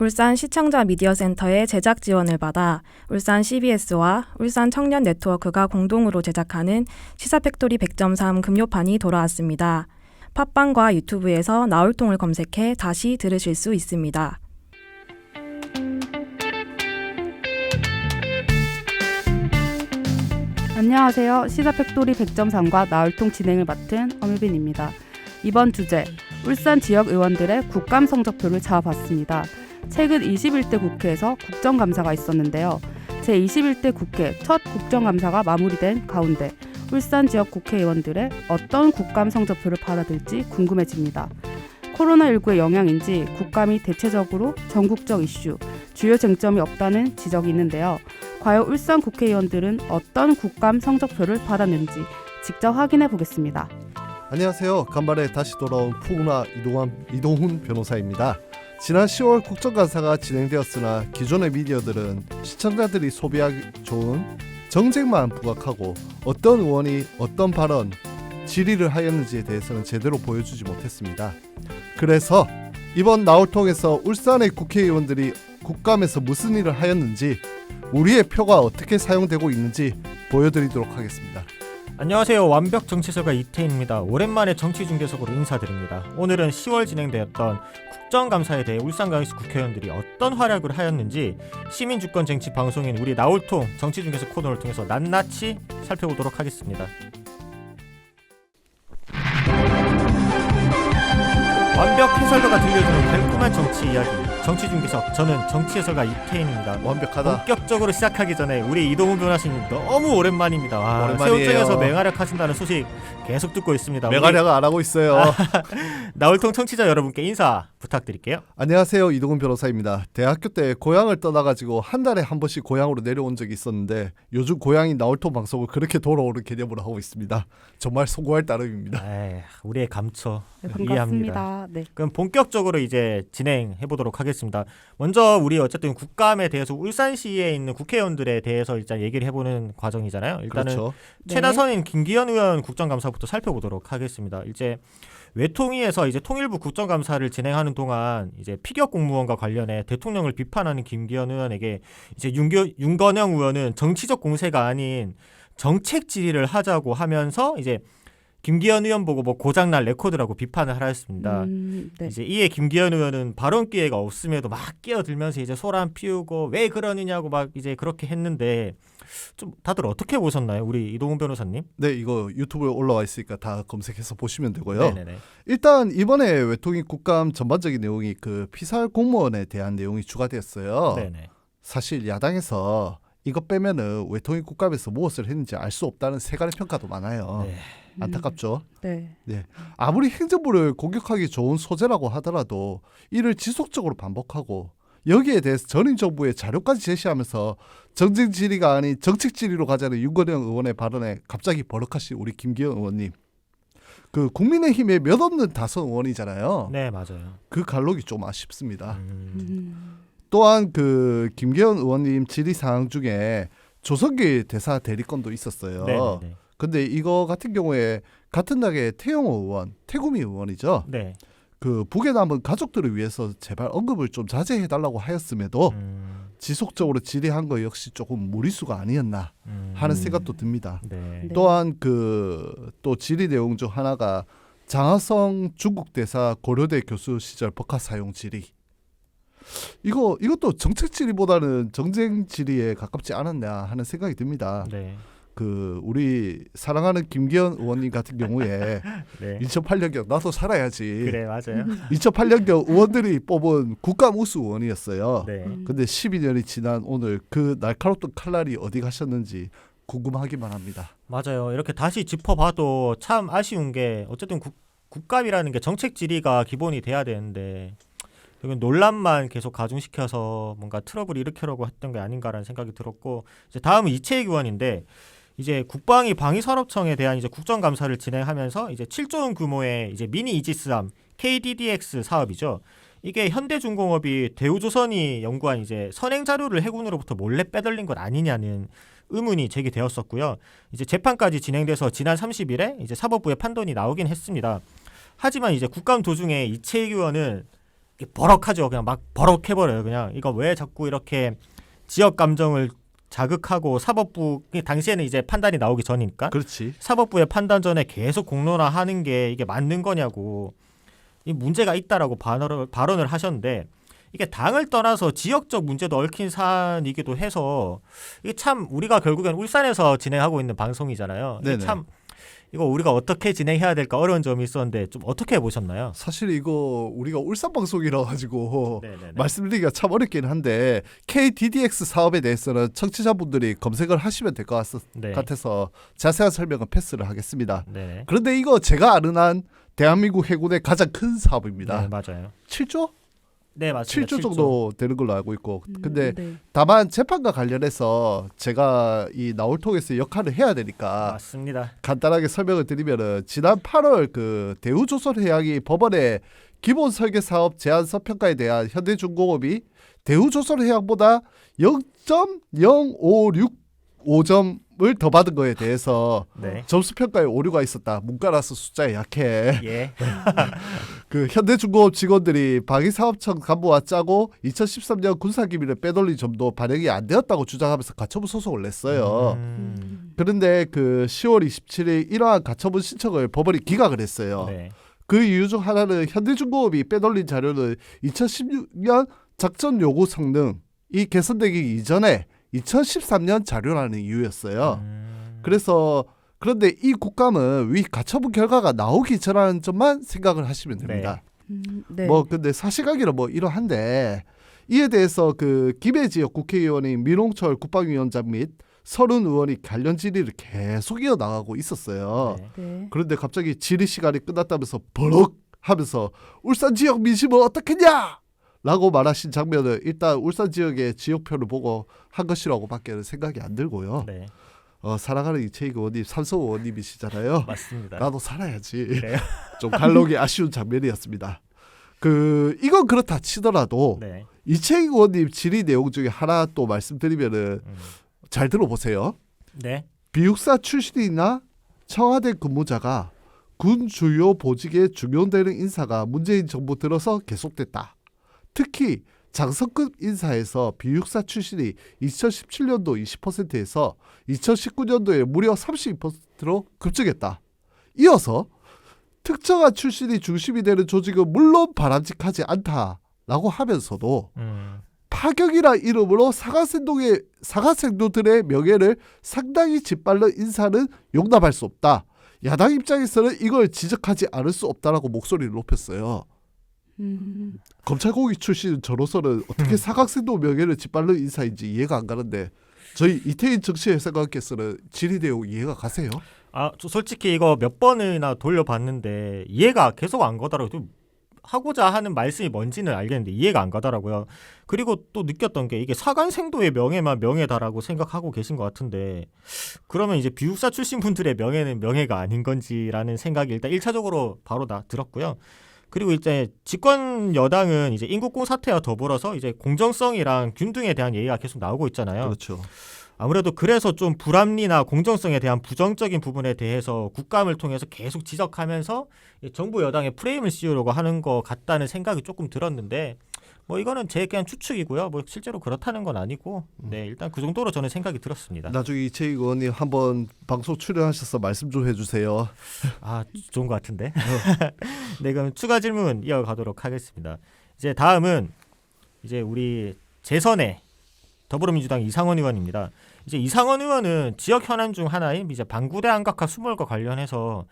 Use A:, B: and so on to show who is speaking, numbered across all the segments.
A: 울산 시청자 미디어센터의 제작 지원을 받아 울산 CBS와 울산 청년 네트워크가 공동으로 제작하는 시사팩토리 100.3 금요판이 돌아왔습니다. 팟빵과 유튜브에서 나올통을 검색해 다시 들으실 수 있습니다.
B: 안녕하세요. 시사팩토리 100.3과 나올통 진행을 맡은 엄유빈입니다. 이번 주제, 울산 지역 의원들의 국감 성적표를 잡아봤습니다. 최근 21대 국회에서 국정감사가 있었는데요. 제21대 국회 첫 국정감사가 마무리된 가운데 울산 지역 국회의원들의 어떤 국감 성적표를 받아들지 궁금해집니다. 코로나19의 영향인지 국감이 대체적으로 전국적 이슈, 주요 쟁점이 없다는 지적이 있는데요. 과연 울산 국회의원들은 어떤 국감 성적표를 받았는지 직접 확인해 보겠습니다.
C: 안녕하세요. 간만에 다시 돌아온 푸우나 이동훈 변호사입니다. 지난 10월 국정감사가 진행되었으나 기존의 미디어들은 시청자들이 소비하기 좋은 정책만 부각하고 어떤 의원이 어떤 발언, 질의를 하였는지에 대해서는 제대로 보여주지 못했습니다. 그래서 이번 나올통에서 울산의 국회의원들이 국감에서 무슨 일을 하였는지, 우리의 표가 어떻게 사용되고 있는지 보여드리도록 하겠습니다.
D: 안녕하세요. 완벽 정치설가 이태인입니다. 오랜만에 정치중계석으로 인사드립니다. 오늘은 10월 진행되었던 국정감사에 대해 울산광역시 국회의원들이 어떤 활약을 하였는지 시민주권쟁취 방송인 우리 나올통 정치중계석 코너를 통해서 낱낱이 살펴보도록 하겠습니다. 완벽 해설가가 들려주는 달콤한 정치 이야기, 정치중계석. 저는 정치해설가 이태인입니다.
C: 완벽하다.
D: 본격적으로 시작하기 전에 우리 이동훈 변호사님 너무 오랜만입니다.
C: 오랜만이에요.
D: 세우정에서 맹활약 하신다는 소식 계속 듣고 있습니다.
C: 맹활약 안 하고 있어요.
D: 나올통 청취자 여러분께 인사 부탁드릴게요.
C: 안녕하세요. 이동훈 변호사입니다. 대학교 때 고향을 떠나가지고 한 달에 한 번씩 고향으로 내려온 적이 있었는데 요즘 고향인 나올통 방송을 그렇게 돌아오는 개념으로 하고 있습니다. 정말 소고할 따름입니다.
D: 우리의 감초
B: 네,
D: 이해합니다.
B: 반갑습니다. 네.
D: 그럼 본격적으로 이제 진행해 보도록 하겠습니다. 먼저 우리 어쨌든 국감에 대해서 울산시에 있는 국회의원들에 대해서 일단 얘기를 해보는 과정이잖아요. 일단은
C: 그렇죠.
D: 최다선인 김기현 의원 국정감사부터 살펴보도록 하겠습니다. 이제 외통위에서 이제 통일부 국정감사를 진행하는 동안 이제 피격 공무원과 관련해 대통령을 비판하는 김기현 의원에게 이제 윤건영 의원은 정치적 공세가 아닌 정책 질의를 하자고 하면서 이제 김기현 의원 보고 뭐 고장날 레코드라고 비판을 하였습니다.
B: 네.
D: 이제 이에 김기현 의원은 발언 기회가 없음에도 막 끼어들면서 이제 소란 피우고 왜 그러느냐고 막 이제 그렇게 했는데 좀 다들 어떻게 보셨나요? 우리 이동훈 변호사님?
C: 네, 이거 유튜브에 올라와 있으니까 다 검색해서 보시면 되고요.
D: 네네네.
C: 일단 이번에 외통위 국감 전반적인 내용이 그 피살 공무원에 대한 내용이 추가되었어요.
D: 네네.
C: 사실 야당에서 이거 빼면은 외통위 국감에서 무엇을 했는지 알 수 없다는 세간의 평가도 많아요.
D: 네.
C: 안타깝죠.
B: 네.
C: 아무리 행정부를 공격하기 좋은 소재라고 하더라도 이를 지속적으로 반복하고 여기에 대해서 전임 정부의 자료까지 제시하면서 정쟁 질의가 아닌 정책 질의로 가자는 윤건영 의원의 발언에 갑자기 버럭하신 우리 김기현 의원님, 그 국민의힘의 몇 없는 다선 의원이잖아요.
D: 네, 맞아요.
C: 그 갈록이 좀 아쉽습니다.
B: 음.
C: 또한 그 김기현 의원님 질의 사항 중에 조성길 대사 대리건도 있었어요.
D: 네네네.
C: 근데 이거 같은 경우에 같은 당의 태영호 의원, 태구미 의원이죠.
D: 네.
C: 그 북에 남은 가족들을 위해서 제발 언급을 좀 자제해달라고 하였음에도 지속적으로 질의한 거 역시 조금 무리수가 아니었나 하는 생각도 듭니다.
D: 네.
B: 네.
C: 또한 그 또 질의 내용 중 하나가 장하성 중국 대사 고려대 교수 시절 법카 사용 질의. 이것도 정책 질의보다는 정쟁 질의에 가깝지 않았냐 하는 생각이 듭니다.
D: 네.
C: 그 우리 사랑하는 김기현 의원님 같은 경우에
D: 네.
C: 2008년경 나도 살아야지.
D: 그래, 맞아요.
C: 2008년경 의원들이 뽑은 국감 우수 의원이었어요.
D: 네.
C: 근데 12년이 지난 오늘 그 날카롭던 칼날이 어디 가셨는지 궁금하기만 합니다.
D: 맞아요. 이렇게 다시 짚어봐도 참 아쉬운 게 어쨌든 국감이라는 게 정책 질의가 기본이 돼야 되는데 논란만 계속 가중시켜서 뭔가 트러블을 일으키려고 했던 게 아닌가라는 생각이 들었고, 이제 다음은 이채익 의원인데 이제 국방위 방위산업청에 대한 이제 국정감사를 진행하면서 이제 7조 원 규모의 이제 미니 이지스함 KDDX 사업이죠. 이게 현대중공업이 대우조선이 연구한 이제 선행 자료를 해군으로부터 몰래 빼돌린 것 아니냐는 의문이 제기되었었고요. 이제 재판까지 진행돼서 지난 30일에 이제 사법부의 판단이 나오긴 했습니다. 하지만 이제 국감 도중에 이채익 의원은 이게 버럭하죠. 그냥 막 버럭해버려요. 그냥 이거 왜 자꾸 이렇게 지역 감정을 자극하고 사법부 당시에는 이제 판단이 나오기 전이니까
C: 그렇지.
D: 사법부의 판단 전에 계속 공론화하는 게 이게 맞는 거냐고 이 문제가 있다라고 발언을 하셨는데 이게 당을 떠나서 지역적 문제도 얽힌 사안이기도 해서 이게 참 우리가 결국엔 울산에서 진행하고 있는 방송이잖아요. 이게
C: 네네.
D: 참 이거 우리가 어떻게 진행해야 될까 어려운 점이 있었는데 좀 어떻게 보셨나요?
C: 사실 이거 우리가 울산 방송이라 가지고
D: 네네네.
C: 말씀드리기가 참 어렵긴 한데 KDDX 사업에 대해서는 청취자분들이 검색을 하시면 될 것
D: 네.
C: 같아서 자세한 설명은 패스를 하겠습니다.
D: 네.
C: 그런데 이거 제가 아는 한 대한민국 해군의 가장 큰 사업입니다.
D: 네, 맞아요.
C: 7조?
D: 네, 맞습니다.
C: 7조 정도 되는 걸로 알고 있고 근데
B: 네.
C: 다만 재판과 관련해서 제가 이 나홀통에서 역할을 해야 되니까
D: 맞습니다.
C: 간단하게 설명을 드리면은 지난 8월 그 대우조선해양이 법원에 기본 설계 사업 제안서 평가에 대한 현대중공업이 대우조선해양보다 0.0565점을 더 받은 거에 대해서
D: 네.
C: 점수 평가에 오류가 있었다. 문과라서 숫자에 약해.
D: 예.
C: 그 현대중공업 직원들이 방위사업청 간부와 짜고 2013년 군사기밀을 빼돌린 점도 반영이 안 되었다고 주장하면서 가처분 소송을 냈어요. 그런데 그 10월 27일 이러한 가처분 신청을 법원이 기각을 했어요.
D: 네.
C: 그 이유 중 하나는 현대중공업이 빼돌린 자료는 2016년 작전 요구 성능이 개선되기 이전에 2013년 자료라는 이유였어요. 그래서 그런데 이 국감은 위 가처분 결과가 나오기 전이라는 점만 생각을 하시면 됩니다.
B: 네.
C: 뭐 근데 사실관계는 뭐 이러한데 이에 대해서 그 김해 지역 국회의원인 민홍철 국방위원장 및 서른 의원이 관련 질의를 계속 이어나가고 있었어요.
D: 네.
B: 네.
C: 그런데 갑자기 질의 시간이 끝났다면서 버럭 하면서 울산 지역 민심은 어떻겠냐? 라고 말하신 장면을 일단 울산 지역의 지역표를 보고 한 것이라고밖에 생각이 안 들고요.
D: 네.
C: 사랑하는 이채익 의원님, 삼성 의원님이시잖아요.
D: 맞습니다.
C: 나도 살아야지.
D: 그래요?
C: 좀 갈록이 아쉬운 장면이었습니다. 이건 그렇다 치더라도
D: 네.
C: 이채익 의원님 질의 내용 중에 하나 또 말씀드리면은 잘 들어보세요.
D: 네.
C: 비육사 출신이나 청와대 근무자가 군 주요 보직에 중용되는 인사가 문재인 정부 들어서 계속됐다. 특히 장성급 인사에서 비육사 출신이 2017년도 20%에서 2019년도에 무려 32%로 급증했다. 이어서 특정한 출신이 중심이 되는 조직은 물론 바람직하지 않다라고 하면서도 파격이라 이름으로 사가생도들의 명예를 상당히 짓밟는 인사는 용납할 수 없다. 야당 입장에서는 이걸 지적하지 않을 수 없다라고 목소리를 높였어요. 검찰고기 출신 저로서는 어떻게 사각생도 명예를 짓밟는 인사인지 이해가 안 가는데 저희 이태인 정치해설가께서는 질의 내용 이해가 가세요?
D: 저 솔직히 이거 몇 번이나 돌려봤는데 이해가 계속 안 가더라고요. 하고자 하는 말씀이 뭔지는 알겠는데 이해가 안 가더라고요. 그리고 또 느꼈던 게 이게 사관생도의 명예만 명예다라고 생각하고 계신 것 같은데 그러면 이제 비육사 출신 분들의 명예는 명예가 아닌 건지라는 생각이 일단 1차적으로 바로 들었고요. 그리고 이제 집권 여당은 이제 인국공 사태와 더불어서 이제 공정성이랑 균등에 대한 얘기가 계속 나오고 있잖아요.
C: 그렇죠.
D: 아무래도 그래서 좀 불합리나 공정성에 대한 부정적인 부분에 대해서 국감을 통해서 계속 지적하면서 정부 여당의 프레임을 씌우려고 하는 것 같다는 생각이 조금 들었는데 뭐 이거는 제 그냥 추측이고요. 뭐 실제로 그렇다는 건 아니고 네 일단 그 정도로 저는 생각이 들었습니다.
C: 나중에 이채익 의원님 한번 방송 출연하셔서 말씀 좀 해주세요.
D: 좋은 것 같은데. 네 그럼 추가 질문 이어가도록 하겠습니다. 이제 다음은 이제 우리 재선의 더불어민주당 이상원 의원입니다. 이제 이상원 의원은 지역 현안 중 하나인 이제 방구대 안각화 수몰과 관련해서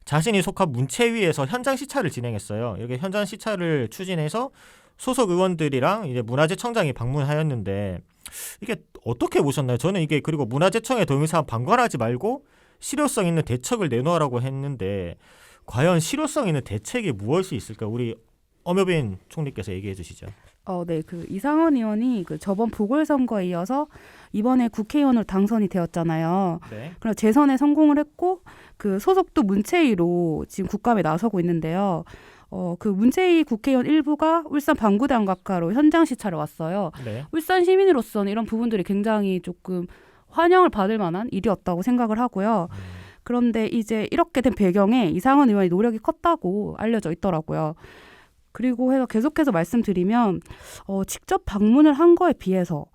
D: 자신이 속한 문체위에서 현장 시찰을 진행했어요. 이렇게 현장 시찰을 추진해서 소속 의원들이랑 이제 문화재청장이 방문하였는데 이게 어떻게 보셨나요? 저는 이게 그리고 문화재청에 더 이상 방관하지 말고 실효성 있는 대책을 내놓으라고 했는데 과연 실효성 있는 대책이 무엇이 있을까? 우리 엄효빈 총리께서 얘기해 주시죠.
B: 네, 그 이상원 의원이 그 저번 보궐선거에 이어서 이번에 국회의원으로 당선이 되었잖아요.
D: 네.
B: 그래서 재선에 성공을 했고 그 소속도 문체위로 지금 국감에 나서고 있는데요. 그 문체위 국회의원 일부가 울산 방구대 안각화로 현장 시찰을 왔어요.
D: 네.
B: 울산 시민으로서는 이런 부분들이 굉장히 조금 환영을 받을 만한 일이었다고 생각을 하고요. 그런데 이제 이렇게 된 배경에 이상원 의원의 노력이 컸다고 알려져 있더라고요. 그리고 해서 계속해서 말씀드리면 직접 방문을 한 거에 비해서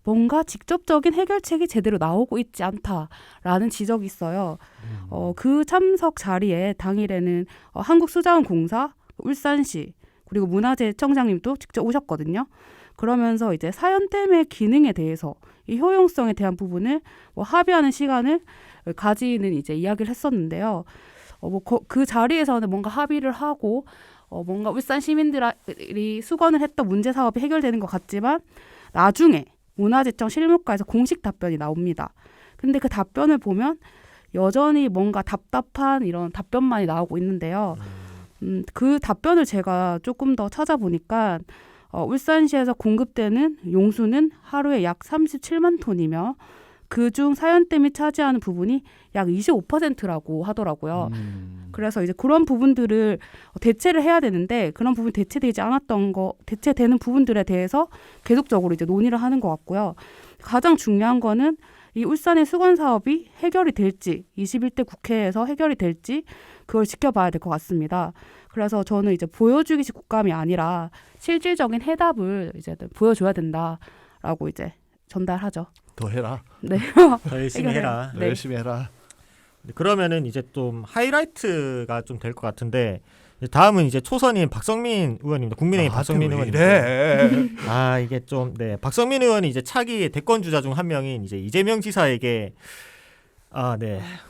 B: 뭔가 직접적인 해결책이 제대로 나오고 있지 않다라는 지적이 있어요. 그 참석 자리에 당일에는 한국수자원공사, 울산시 그리고 문화재청장님도 직접 오셨거든요. 그러면서 이제 사연댐의 기능에 대해서 이 효용성에 대한 부분을 합의하는 시간을 가지는 이제 이야기를 했었는데요. 그 자리에서는 뭔가 합의를 하고 뭔가 울산 시민들이 수건을 했던 문제 사업이 해결되는 것 같지만 나중에 문화재청 실무과에서 공식 답변이 나옵니다. 근데 그 답변을 보면 여전히 뭔가 답답한 이런 답변만이 나오고 있는데요. 그 답변을 제가 조금 더 찾아보니까 울산시에서 공급되는 용수는 하루에 약 37만 톤이며 그중 사연댐이 차지하는 부분이 약 25%라고 하더라고요. 그래서 이제 그런 부분들을 대체를 해야 되는데 그런 부분이 대체되지 않았던 거, 대체되는 부분들에 대해서 계속적으로 이제 논의를 하는 것 같고요. 가장 중요한 거는 이 울산의 수건 사업이 해결이 될지 21대 국회에서 해결이 될지 그걸 지켜봐야 될 것 같습니다. 그래서 저는 이제 보여주기식 국감이 아니라 실질적인 해답을 이제 보여줘야 된다라고 이제 전달하죠.
C: 더 해라.
B: 네.
D: 더 열심히 해라.
C: 더
B: 네.
C: 열심히 해라.
D: 그러면은 이제 좀 하이라이트가 좀 될 것 같은데 다음은 이제 초선인 박성민 의원입니다. 국민의힘 박성민 의원입니다. 아 이게 좀 네 박성민 의원이 이제 차기 대권 주자 중 한 명인 이제 이재명 지사에게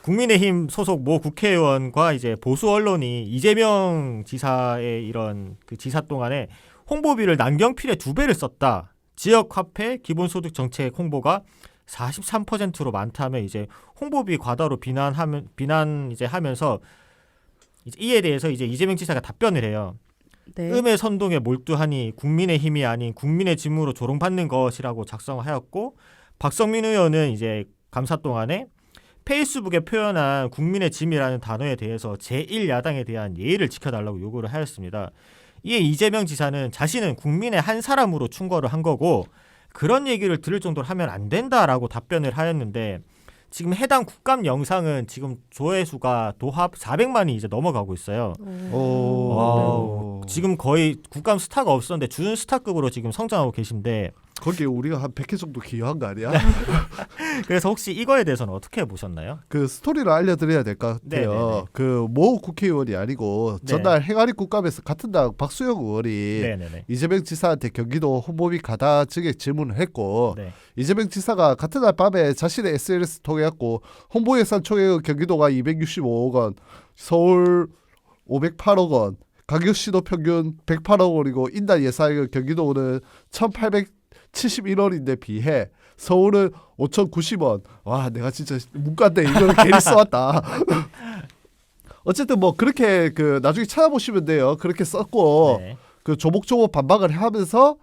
D: 국민의힘 소속 모 국회의원과 이제 보수 언론이 이재명 지사의 이런 그 지사 동안에 홍보비를 남경필의 2배를 썼다. 지역 화폐 기본소득 정책 홍보가 43%로 많다며 이제 홍보비 과다로 비난 이제 하면서 이제 이에 대해서 이제 이재명 지사가 답변을 해요.
B: 네.
D: 음의 선동에 몰두하니 국민의 힘이 아닌 국민의 짐으로 조롱받는 것이라고 작성하였고 박성민 의원은 이제 감사 동안에 페이스북에 표현한 국민의 짐이라는 단어에 대해서 제1야당에 대한 예의를 지켜달라고 요구를 하였습니다. 이에 이재명 지사는 자신은 국민의 한 사람으로 충고를 한 거고 그런 얘기를 들을 정도로 하면 안 된다라고 답변을 하였는데 지금 해당 국감 영상은 지금 조회수가 도합 400만이 이제 넘어가고 있어요. 지금 거의 국감 스타가 없었는데 준 스타급으로 지금 성장하고 계신데
C: 거기에 우리가 한 100회 정도 기여한 거 아니야?
D: 그래서 혹시 이거에 대해서는 어떻게 보셨나요?
C: 그 스토리를 알려드려야 될 것 같아요.
D: 네네네.
C: 그 모 국회의원이 아니고
D: 네.
C: 전날 행안위 국감에서 같은 당 박수영 의원이
D: 네네네.
C: 이재명 지사한테 경기도 홍보비 가다 증액 질문을 했고
D: 네.
C: 이재명 지사가 같은 날 밤에 자신의 SNS 통해 갖고 홍보 예산 총액은 경기도가 265억 원, 서울 508억 원, 광역시도 평균 108억 원이고 인당 예산액은 경기도는 1,871원인데 비해 서울은 5,090원. 와, 내가 진짜 문과인데 이걸 괜히 써왔다. 어쨌든 뭐 그렇게 그 나중에 찾아보시면 돼요. 그렇게 썼고
D: 네.
C: 그 조목조목 반박을 하면서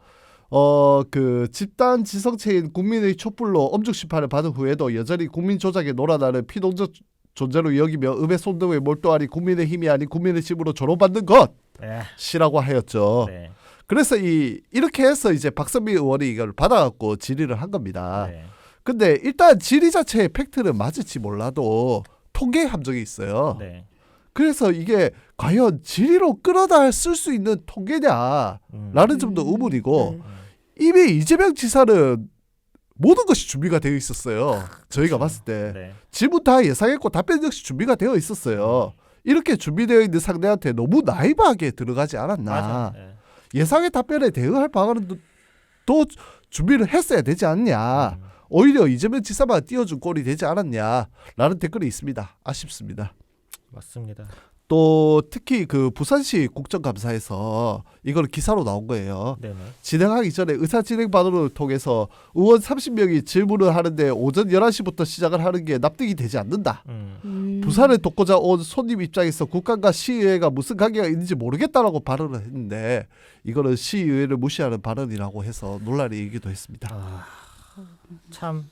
C: 그 집단 지성체인 국민의 촛불로 엄중 심판을 받은 후에도 여전히 국민 조작에 놀아나는 피동적 존재로 여기며 음의 손등에 몰두하니 국민의 힘이 아닌 국민의 힘으로 조롱받는 것이라고 하였죠.
D: 네.
C: 그래서 이렇게 해서 이제 박성민 의원이 이걸 받아갖고 질의를 한 겁니다.
D: 네.
C: 근데 일단 질의 자체의 팩트는 맞을지 몰라도 통계 함정이 있어요.
D: 네.
C: 그래서 이게 과연 질의로 끌어다 쓸 수 있는 통계냐라는 점도 의문이고
B: 네.
C: 이미 이재명 지사는 모든 것이 준비가 되어 있었어요. 저희가 봤을 때
D: 네.
C: 질문 다 예상했고 답변 역시 준비가 되어 있었어요. 이렇게 준비되어 있는 상대한테 너무 나이브하게 들어가지 않았나.
D: 맞아. 네.
C: 예상의 답변에 대응할 방안은 또 준비를 했어야 되지 않냐. 오히려 이재명 지사만 띄워준 꼴이 되지 않았냐라는 댓글이 있습니다. 아쉽습니다.
D: 맞습니다.
C: 또 특히 그 부산시 국정감사에서 이걸 기사로 나온 거예요.
D: 네네.
C: 진행하기 전에 의사진행반론을 통해서 의원 30명이 질문을 하는데 오전 11시부터 시작을 하는 게 납득이 되지 않는다. 부산에 돕고자 온 손님 입장에서 국감과 시의회가 무슨 관계가 있는지 모르겠다라고 발언을 했는데 이거는 시의회를 무시하는 발언이라고 해서 논란이 일기도 했습니다.
D: 참,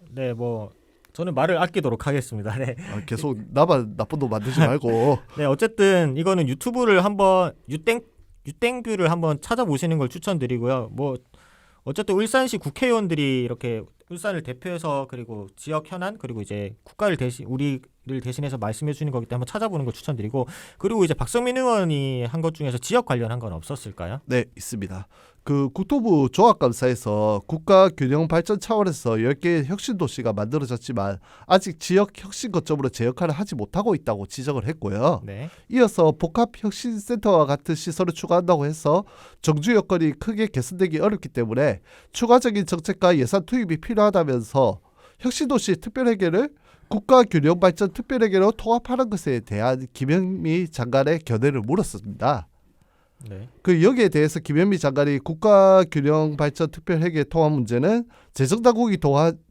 D: 네, 뭐 저는 말을 아끼도록 하겠습니다. 네,
C: 계속 나만 나쁜 놈 만들지 말고.
D: 네, 어쨌든 이거는 유튜브를 한번 유땡뷰를 한번 찾아보시는 걸 추천드리고요. 뭐 어쨌든 울산시 국회의원들이 이렇게 울산을 대표해서 그리고 지역 현안 그리고 이제 국가를 대신 우리를 대신해서 말씀해 주는 거기 때문에 한번 찾아보는 걸 추천드리고 그리고 이제 박성민 의원이 한 것 중에서 지역 관련한 건 없었을까요?
C: 네, 있습니다. 그 국토부 종합감사에서 국가균형 발전 차원에서 10개의 혁신도시가 만들어졌지만 아직 지역 혁신 거점으로 제 역할을 하지 못하고 있다고 지적을 했고요.
D: 네.
C: 이어서 복합혁신센터와 같은 시설을 추가한다고 해서 정주 여건이 크게 개선되기 어렵기 때문에 추가적인 정책과 예산 투입이 필요하다면서 혁신도시 특별회계를 국가균형발전 특별회계로 통합하는 것에 대한 김현미 장관의 견해를 물었습니다.
D: 네.
C: 그 여기에 대해서 김현미 장관이 국가균형발전 특별회계 통합 문제는 재정당국이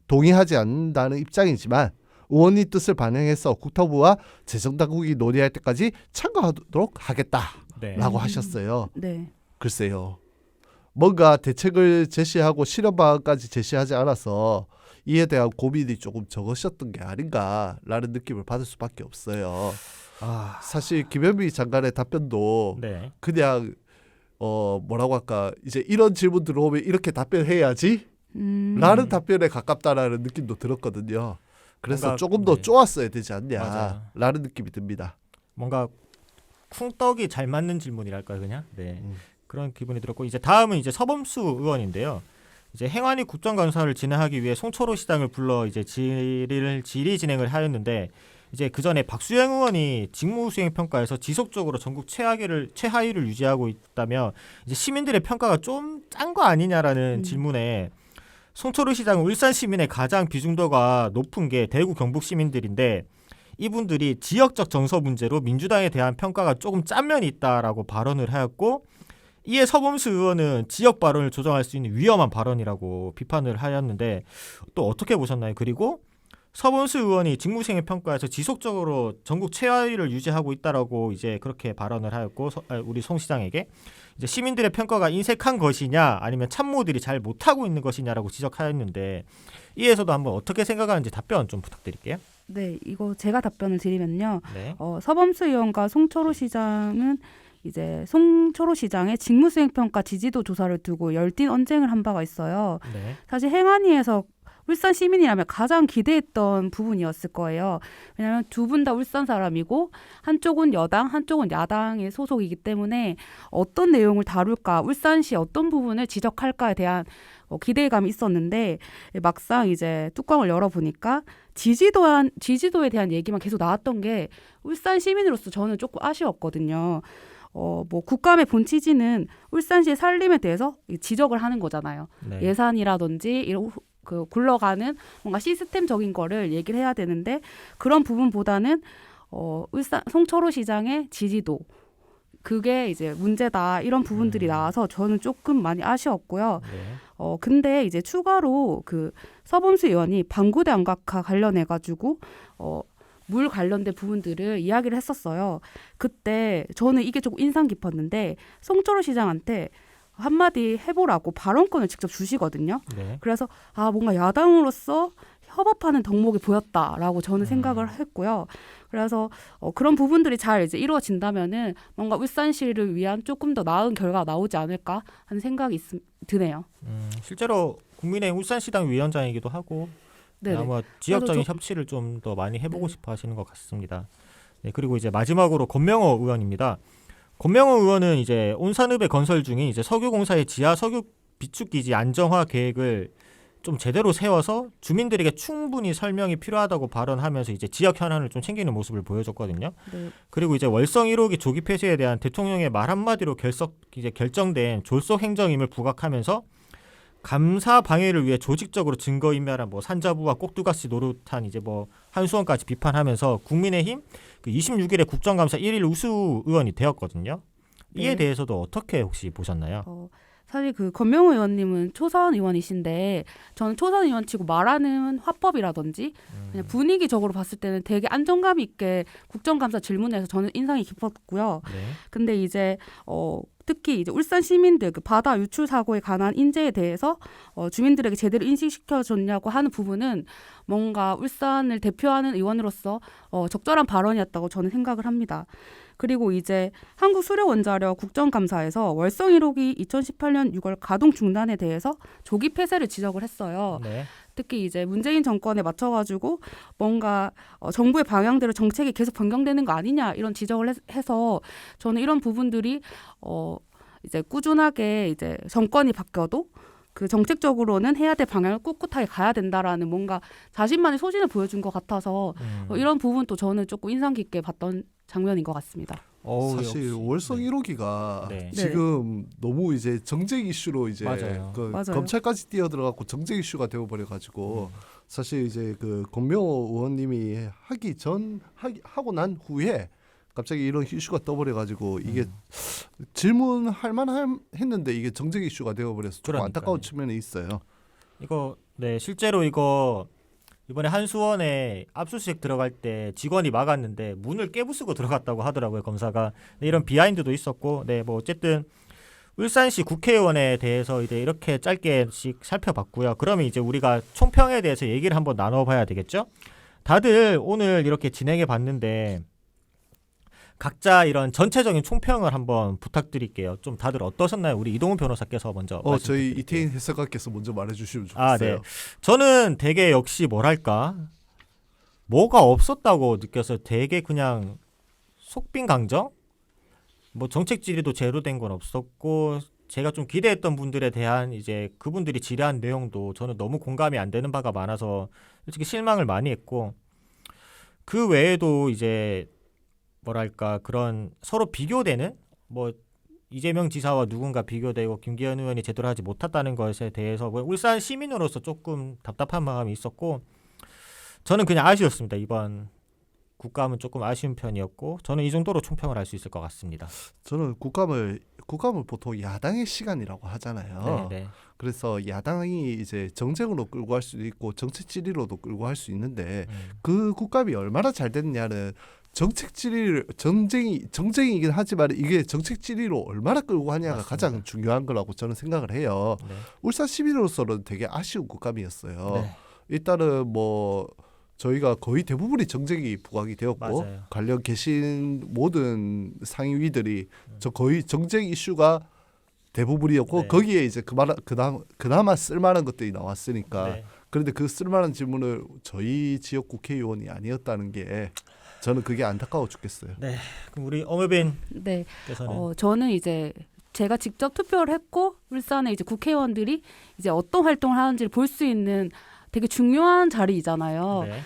C: 동의하지 않는다는 입장이지만 의원님 뜻을 반영해서 국토부와 재정당국이 논의할 때까지 참고하도록 하겠다라고
D: 네.
C: 하셨어요.
B: 네.
C: 글쎄요. 뭔가 대책을 제시하고 실현 방안까지 제시하지 않아서 이에 대한 고민이 조금 적으셨던 게 아닌가라는 느낌을 받을 수밖에 없어요. 사실 김현미 장관의 답변도
D: 네.
C: 그냥 뭐라고 할까 이제 이런 질문 들어오면 이렇게 답변해야지 라는 답변에 가깝다라는 느낌도 들었거든요. 그래서
D: 뭔가,
C: 조금 더
D: 네.
C: 쪼았어야 되지
D: 맞아요.
C: 않냐라는 느낌이 듭니다.
D: 뭔가 쿵떡이 잘 맞는 질문이랄까요, 그냥. 네. 그런 기분이 들었고 이제 다음은 이제 서범수 의원인데요. 이제 행안위 국정감사를 진행하기 위해 송철호 시장을 불러 이제 질의 진행을 하였는데 이제 그 전에 박수영 의원이 직무수행 평가에서 지속적으로 전국 최하위를 유지하고 있다며 이제 시민들의 평가가 좀 짠 거 아니냐라는 질문에 송철호 시장은 울산 시민의 가장 비중도가 높은 게 대구 경북 시민들인데 이분들이 지역적 정서 문제로 민주당에 대한 평가가 조금 짠 면이 있다라고 발언을 하였고 이에 서범수 의원은 지역 발언을 조정할 수 있는 위험한 발언이라고 비판을 하였는데 또 어떻게 보셨나요? 그리고 서범수 의원이 직무수행의 평가에서 지속적으로 전국 최하위를 유지하고 있다라고 이제 그렇게 발언을 하였고 우리 송 시장에게 이제 시민들의 평가가 인색한 것이냐 아니면 참모들이 잘 못하고 있는 것이냐라고 지적하였는데 이에서도 한번 어떻게 생각하는지 답변 좀 부탁드릴게요.
B: 네, 이거 제가 답변을 드리면요.
D: 네.
B: 서범수 의원과 송철호 시장은 이제 송철호 시장의 직무수행평가 지지도 조사를 두고 열띤 언쟁을 한 바가 있어요.
D: 네.
B: 사실 행안위에서 울산 시민이라면 가장 기대했던 부분이었을 거예요. 왜냐하면 두 분 다 울산 사람이고 한쪽은 여당, 한쪽은 야당의 소속이기 때문에 어떤 내용을 다룰까, 울산시 어떤 부분을 지적할까에 대한 기대감이 있었는데 막상 이제 뚜껑을 열어보니까 지지도에 대한 얘기만 계속 나왔던 게 울산 시민으로서 저는 조금 아쉬웠거든요. 뭐 국감의 본 취지는 울산시의 살림에 대해서 지적을 하는 거잖아요.
D: 네.
B: 예산이라든지 이런 그 굴러가는 뭔가 시스템적인 거를 얘기를 해야 되는데 그런 부분보다는 울산 송철호 시장의 지지도 그게 이제 문제다 이런 부분들이 나와서 저는 조금 많이 아쉬웠고요.
D: 네.
B: 근데 이제 추가로 그 서범수 의원이 방구대 안각화 관련해 가지고 물 관련된 부분들을 이야기를 했었어요. 그때 저는 이게 조금 인상 깊었는데 송철호 시장한테 한마디 해보라고 발언권을 직접 주시거든요.
D: 네.
B: 그래서 뭔가 야당으로서 협업하는 덕목이 보였다라고 저는 생각을 했고요. 그래서 그런 부분들이 잘 이제 이루어진다면은 뭔가 울산시를 위한 조금 더 나은 결과가 나오지 않을까 하는 생각이 드네요.
D: 실제로 국민의힘 울산시당 위원장이기도 하고
B: 네네.
D: 아마 지역적인
B: 저도
D: 협치를 좀 더 많이 해보고
B: 네.
D: 싶어 하시는 것 같습니다. 네, 그리고 이제 마지막으로 권명호 의원입니다. 권명호 의원은 이제 온산읍의 건설 중인 이제 석유공사의 지하 석유 비축기지 안정화 계획을 좀 제대로 세워서 주민들에게 충분히 설명이 필요하다고 발언하면서 이제 지역 현안을 좀 챙기는 모습을 보여줬거든요.
B: 네.
D: 그리고 이제 월성 1호기 조기 폐쇄에 대한 대통령의 말 한마디로 결정된 졸속 행정임을 부각하면서 감사 방해를 위해 조직적으로 증거인멸한 뭐 산자부와 꼭두가시 노릇한 이제 뭐 한수원까지 비판하면서 국민의힘 그 26일에 국정감사 1일 우수 의원이 되었거든요. 이에
B: 네.
D: 대해서도 어떻게 혹시 보셨나요?
B: 사실 그 권명호 의원님은 초선 의원이신데 저는 초선 의원치고 말하는 화법이라든지 그냥 분위기적으로 봤을 때는 되게 안정감 있게 국정감사 질문에서 저는 인상이 깊었고요.
D: 네.
B: 근데 이제 특히 이제 울산 시민들 그 바다 유출 사고에 관한 인재에 대해서 주민들에게 제대로 인식시켜 줬냐고 하는 부분은 뭔가 울산을 대표하는 의원으로서 적절한 발언이었다고 저는 생각을 합니다. 그리고 이제 한국수력원자력 국정감사에서 월성 1호기 2018년 6월 가동 중단에 대해서 조기 폐쇄를 지적을 했어요.
D: 네.
B: 특히 이제 문재인 정권에 맞춰가지고 뭔가 정부의 방향대로 정책이 계속 변경되는 거 아니냐 이런 지적을 해서 저는 이런 부분들이 이제 꾸준하게 이제 정권이 바뀌어도 그 정책적으로는 해야 될 방향을 꿋꿋하게 가야 된다라는 뭔가 자신만의 소신을 보여준 것 같아서 이런 부분도 저는 조금 인상 깊게 봤던 장면인 것 같습니다.
C: 사실
D: 역시.
C: 월성
D: 네.
C: 1호기가
D: 네.
C: 지금 너무 이제 정쟁 이슈로 이제
D: 맞아요.
C: 그
B: 맞아요.
C: 검찰까지 뛰어들어갖고 정쟁 이슈가 되어버려 가지고 사실 이제 그 권명호 의원님이 하고 난 후에 갑자기 이런 이슈가 떠버려 가지고 이게 질문할 만했는데 이게 정쟁 이슈가 되어버려서 조금
D: 그러니까요.
C: 안타까운 측면이 있어요.
D: 이거 네 실제로 이거 이번에 한수원에 압수수색 들어갈 때 직원이 막았는데 문을 깨부수고 들어갔다고 하더라고요 검사가. 네, 이런 비하인드도 있었고 네 뭐 어쨌든 울산시 국회의원에 대해서 이제 이렇게 짧게씩 살펴봤고요. 그러면 이제 우리가 총평에 대해서 얘기를 한번 나눠봐야 되겠죠? 다들 오늘 이렇게 진행해 봤는데 각자 이런 전체적인 총평을 한번 부탁드릴게요. 좀 다들 어떠셨나요? 우리 이동훈 변호사께서 먼저
C: 저희
D: 말씀드릴게요.
C: 이태인 해설가께서 먼저 말해주시면 좋겠어요.
D: 아, 네. 저는 되게 역시 뭐랄까 뭐가 없었다고 느껴서 되게 그냥 속빈 강정? 뭐 정책 질의도 제로 된 건 없었고 제가 좀 기대했던 분들에 대한 이제 그분들이 질의한 내용도 저는 너무 공감이 안 되는 바가 많아서 솔직히 실망을 많이 했고 그 외에도 이제 뭐랄까 그런 서로 비교되는 뭐 이재명 지사와 누군가 비교되고 김기현 의원이 제대로 하지 못했다는 것에 대해서 뭐 울산 시민으로서 조금 답답한 마음이 있었고 저는 그냥 아쉬웠습니다. 이번 국감은 조금 아쉬운 편이었고 저는 이 정도로 총평을 할 수 있을 것 같습니다.
C: 저는 국감을 보통 야당의 시간이라고 하잖아요.
D: 네, 네.
C: 그래서 야당이 이제 정쟁으로 끌고 갈 수도 있고 정책 질의로도 끌고 갈 수 있는데 그 국감이 얼마나 잘 됐냐는 정책 질의를 정쟁이긴 하지만 이게 정책 질의로 얼마나 끌고 가냐가
D: 맞습니다.
C: 가장 중요한 거라고 저는 생각을 해요.
D: 네.
C: 울산 시민으로서는 되게 아쉬운 국감이었어요.
D: 네.
C: 일단은 뭐 저희가 거의 대부분이 정쟁이 부각이 되었고
D: 맞아요.
C: 관련 계신 모든 상임위들이 저 거의 정쟁 이슈가 대부분이었고
D: 네.
C: 거기에 이제 그나마 쓸만한 것들이 나왔으니까
D: 네.
C: 그런데 그 쓸만한 질문을 저희 지역 국회의원이 아니었다는 게 저는 그게 안타까워 죽겠어요.
D: 그럼 우리 엄혜빈께서는
B: 네, 저는 이제 제가 직접 투표를 했고 울산의 이제 국회의원들이 이제 어떤 활동을 하는지를 볼 수 있는 되게 중요한 자리이잖아요.
D: 네.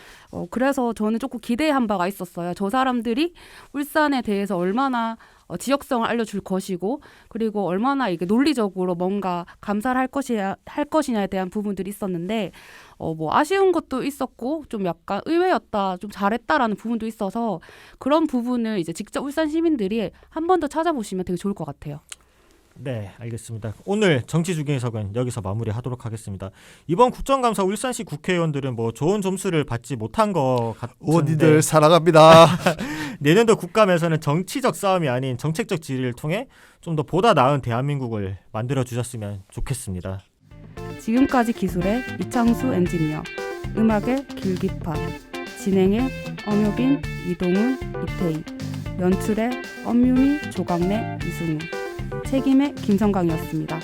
B: 그래서 저는 조금 기대한 바가 있었어요. 저 사람들이 울산에 대해서 얼마나 지역성을 알려줄 것이고 그리고 얼마나 이게 논리적으로 뭔가 감사를 할 것이냐에 대한 부분들이 있었는데 뭐 아쉬운 것도 있었고 좀 약간 의외였다, 좀 잘했다라는 부분도 있어서 그런 부분을 이제 직접 울산 시민들이 한 번 더 찾아보시면 되게 좋을 것 같아요.
D: 네, 알겠습니다. 오늘 정치 중계석은 여기서 마무리하도록 하겠습니다. 이번 국정감사 울산시 국회의원들은 뭐 좋은 점수를 받지 못한 것 같은데
C: 의원님들 사랑합니다.
D: 내년도 국감에서는 정치적 싸움이 아닌 정책적 질의를 통해 좀 더 보다 나은 대한민국을 만들어 주셨으면 좋겠습니다.
B: 지금까지 기술의 이창수 엔지니어, 음악의 길기판, 진행의 엄효빈, 이동훈, 이태희, 연출의 엄유미, 조강래, 이승우, 책임의 김성강이었습니다.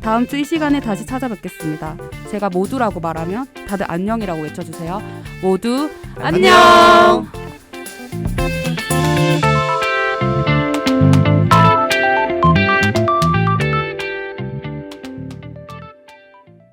B: 다음 주 이 시간에 다시 찾아뵙겠습니다. 제가 모두라고 말하면 다들 안녕이라고 외쳐주세요. 모두 안녕!